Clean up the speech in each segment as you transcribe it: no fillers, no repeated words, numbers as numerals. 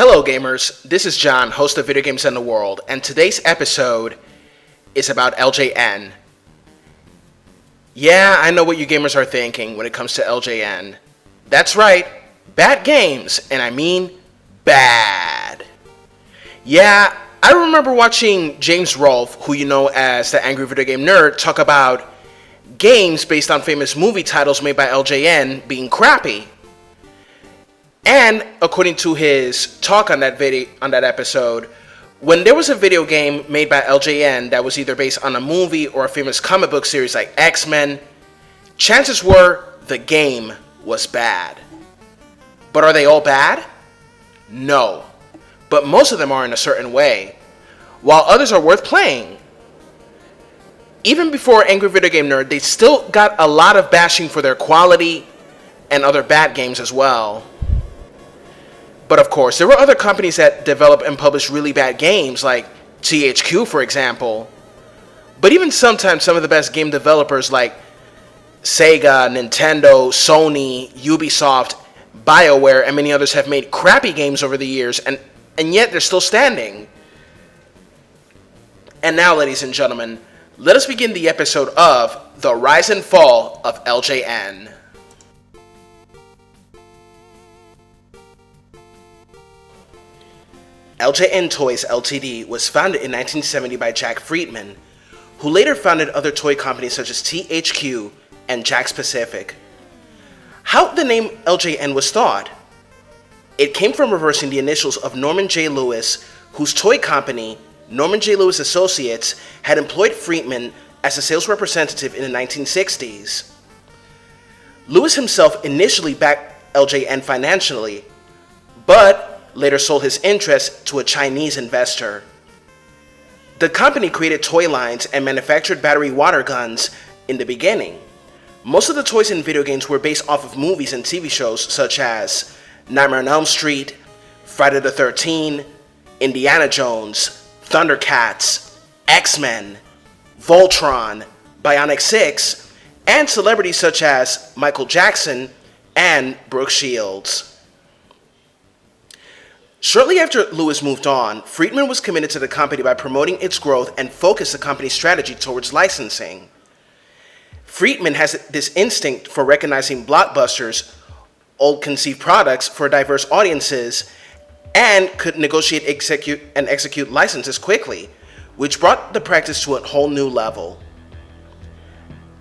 Hello gamers, this is John, host of Video Games in the World, and today's episode is about LJN. Yeah, I know what you gamers are thinking when it comes to LJN. That's right, bad games, and I mean bad. Yeah, I remember watching James Rolfe, who you know as the Angry Video Game Nerd, talk about games based on famous movie titles made by LJN being crappy. And according to his talk on that episode, when there was a video game made by LJN that was either based on a movie or a famous comic book series like X-Men, chances were the game was bad. But are they all bad? No. But most of them are in a certain way, while others are worth playing. Even before Angry Video Game Nerd, they still got a lot of bashing for their quality and other bad games as well. But of course, there were other companies that develop and publish really bad games, like THQ, for example. But even sometimes some of the best game developers like Sega, Nintendo, Sony, Ubisoft, BioWare, and many others have made crappy games over the years, and yet they're still standing. And now, ladies and gentlemen, let us begin the episode of The Rise and Fall of LJN. LJN Toys Ltd. was founded in 1970 by Jack Friedman, who later founded other toy companies such as THQ and Jakks Pacific. How the name LJN was thought? It came from reversing the initials of Norman J. Lewis, whose toy company, Norman J. Lewis Associates, had employed Friedman as a sales representative in the 1960s. Lewis himself initially backed LJN financially, but later sold his interest to a Chinese investor. The company created toy lines and manufactured battery water guns in the beginning. Most of the toys in video games were based off of movies and TV shows such as Nightmare on Elm Street, Friday the 13th, Indiana Jones, Thundercats, X-Men, Voltron, Bionic 6, and celebrities such as Michael Jackson and Brooke Shields. Shortly after Lewis moved on, Friedman was committed to the company by promoting its growth and focused the company's strategy towards licensing. Friedman has this instinct for recognizing blockbusters, old-conceived products for diverse audiences, and could negotiate, execute licenses quickly, which brought the practice to a whole new level.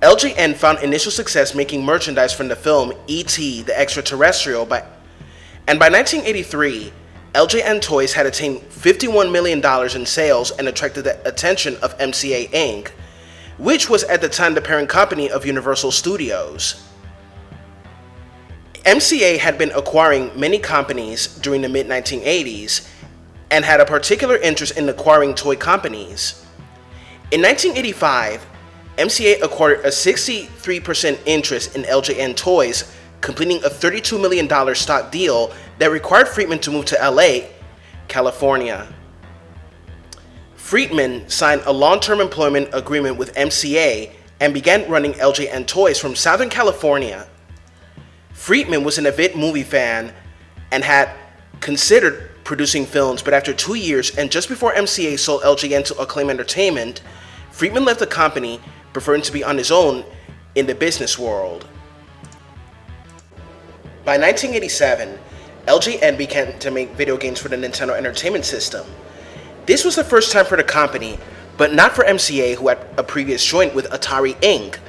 LJN found initial success making merchandise from the film E.T. the Extraterrestrial, and by 1983, LJN Toys had attained $51 million in sales and attracted the attention of MCA Inc., which was at the time the parent company of Universal Studios. MCA had been acquiring many companies during the mid-1980s and had a particular interest in acquiring toy companies. In 1985, MCA acquired a 63% interest in LJN Toys, completing a $32 million stock deal that required Friedman to move to LA, California. Friedman signed a long-term employment agreement with MCA and began running LJN Toys from Southern California. Friedman was an avid movie fan and had considered producing films, but after 2 years and just before MCA sold LJN to Acclaim Entertainment, Friedman left the company, preferring to be on his own in the business world. By 1987, LJN began to make video games for the Nintendo Entertainment System. This was the first time for the company, but not for MCA, who had a previous joint with Atari Inc.,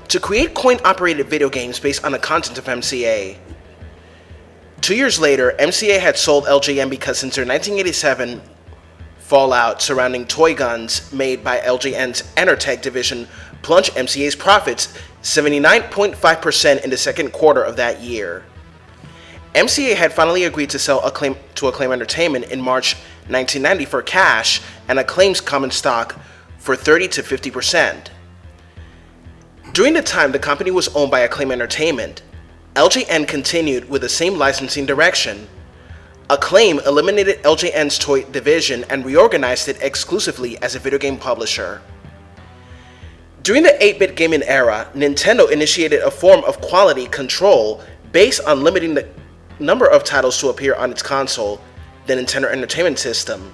to create coin-operated video games based on the content of MCA. 2 years later, MCA had sold LJN because since their 1987 fallout surrounding toy guns made by LJN's Enertech division plunged MCA's profits 79.5% in the second quarter of that year. MCA had finally agreed to sell to Acclaim Entertainment in March 1990 for cash and Acclaim's common stock for 30 to 50%. During the time the company was owned by Acclaim Entertainment, LJN continued with the same licensing direction. Acclaim eliminated LJN's toy division and reorganized it exclusively as a video game publisher. During the 8-bit gaming era, Nintendo initiated a form of quality control based on limiting the number of titles to appear on its console the Nintendo Entertainment System.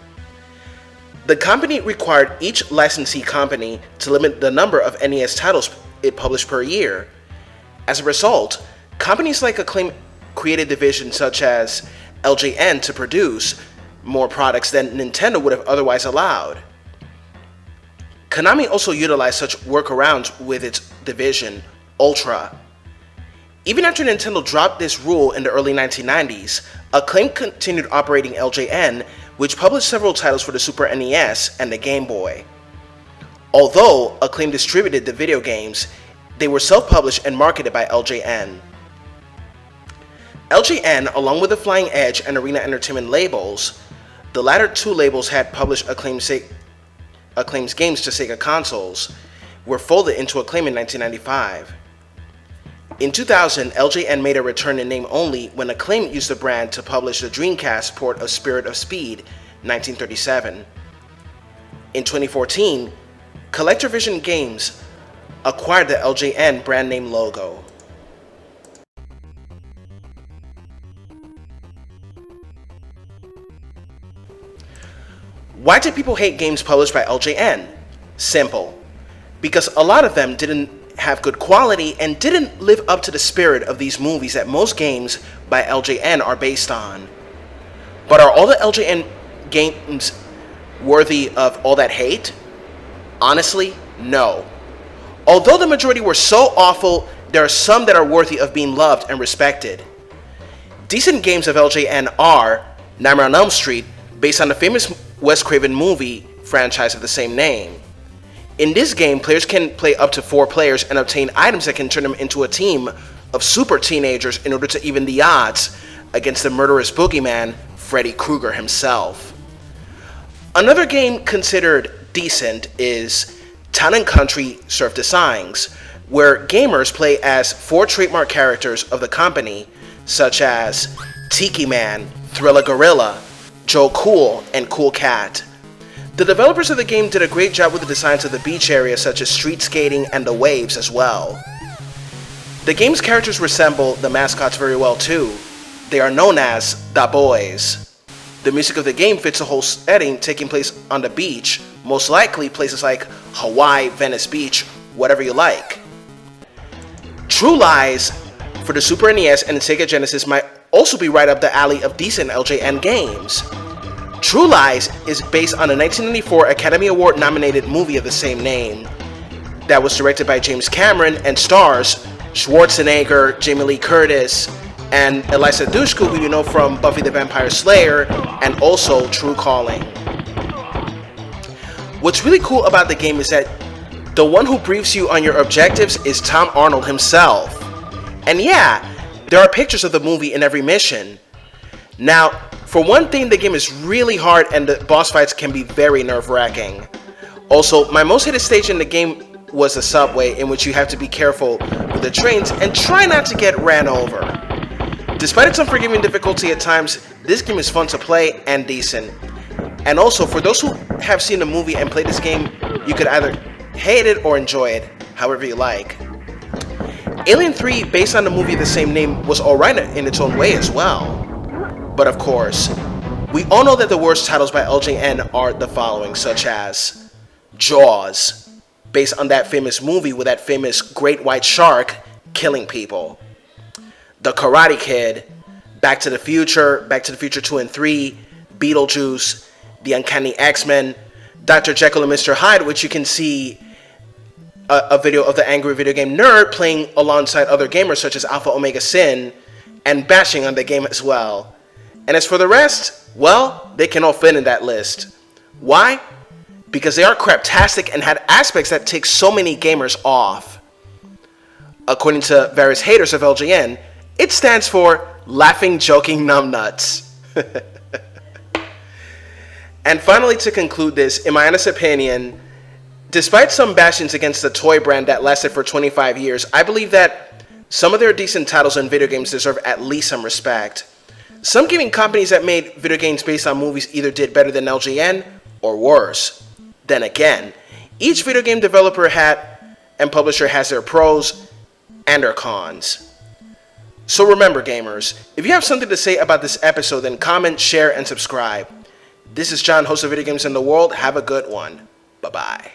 The company required each licensee company to limit the number of NES titles it published per year. As a result, companies like Acclaim created divisions such as LJN to produce more products than Nintendo would have otherwise allowed. Konami also utilized such workarounds with its division, Ultra. Even after Nintendo dropped this rule in the early 1990s, Acclaim continued operating LJN, which published several titles for the Super NES and the Game Boy. Although Acclaim distributed the video games, they were self-published and marketed by LJN. LJN, along with the Flying Edge and Arena Entertainment labels, the latter two labels had published Acclaim's games to Sega consoles, were folded into Acclaim in 1995. In 2000, LJN made a return in name only when Acclaim used the brand to publish the Dreamcast port of Spirit of Speed, 1937. In 2014, CollectorVision Games acquired the LJN brand name logo. Why did people hate games published by LJN? Simple. Because a lot of them didn't have good quality and didn't live up to the spirit of these movies that most games by LJN are based on. But are all the LJN games worthy of all that hate? Honestly, no. Although the majority were so awful, there are some that are worthy of being loved and respected. Decent games of LJN are Nightmare on Elm Street, based on the famous Wes Craven movie franchise of the same name. In this game, players can play up to 4 players and obtain items that can turn them into a team of super teenagers in order to even the odds against the murderous boogeyman, Freddy Krueger himself. Another game considered decent is Town & Country Surf the Signs, where gamers play as 4 trademark characters of the company, such as Tiki Man, Thriller Gorilla, Joe Cool, and Cool Cat. The developers of the game did a great job with the designs of the beach area, such as street skating and the waves as well. The game's characters resemble the mascots very well too. They are known as the Boys. The music of the game fits the whole setting, taking place on the beach, most likely places like Hawaii, Venice Beach, whatever you like. True Lies for the Super NES and the Sega Genesis might also be right up the alley of decent LJN games. True Lies is based on a 1994 Academy Award nominated movie of the same name that was directed by James Cameron and stars Schwarzenegger, Jamie Lee Curtis, and Eliza Dushku, who you know from Buffy the Vampire Slayer and also True Calling. What's really cool about the game is that the one who briefs you on your objectives is Tom Arnold himself. And yeah, there are pictures of the movie in every mission. Now, for one thing, the game is really hard and the boss fights can be very nerve-wracking. Also, my most hated stage in the game was the subway, in which you have to be careful with the trains and try not to get ran over. Despite its unforgiving difficulty at times, this game is fun to play and decent. And also, for those who have seen the movie and played this game, you could either hate it or enjoy it, however you like. Alien 3, based on the movie of the same name, was alright in its own way as well. But of course, we all know that the worst titles by LJN are the following, such as Jaws, based on that famous movie with that famous great white shark killing people. The Karate Kid, Back to the Future 2 and 3, Beetlejuice, The Uncanny X-Men, Dr. Jekyll and Mr. Hyde, which you can see a video of the angry video game nerd playing alongside other gamers such as Alpha Omega Sin and bashing on the game as well. And as for the rest, well, they can all fit in that list. Why? Because they are craptastic and had aspects that take so many gamers off. According to various haters of LJN, it stands for Laughing Joking Numbnuts. And finally, to conclude this, in my honest opinion, despite some bashings against the toy brand that lasted for 25 years, I believe that some of their decent titles in video games deserve at least some respect. Some gaming companies that made video games based on movies either did better than LJN or worse. Then again, each video game developer and publisher has their pros and their cons. So remember, gamers, if you have something to say about this episode, then comment, share, and subscribe. This is John, host of Video Games in the World. Have a good one. Bye-bye.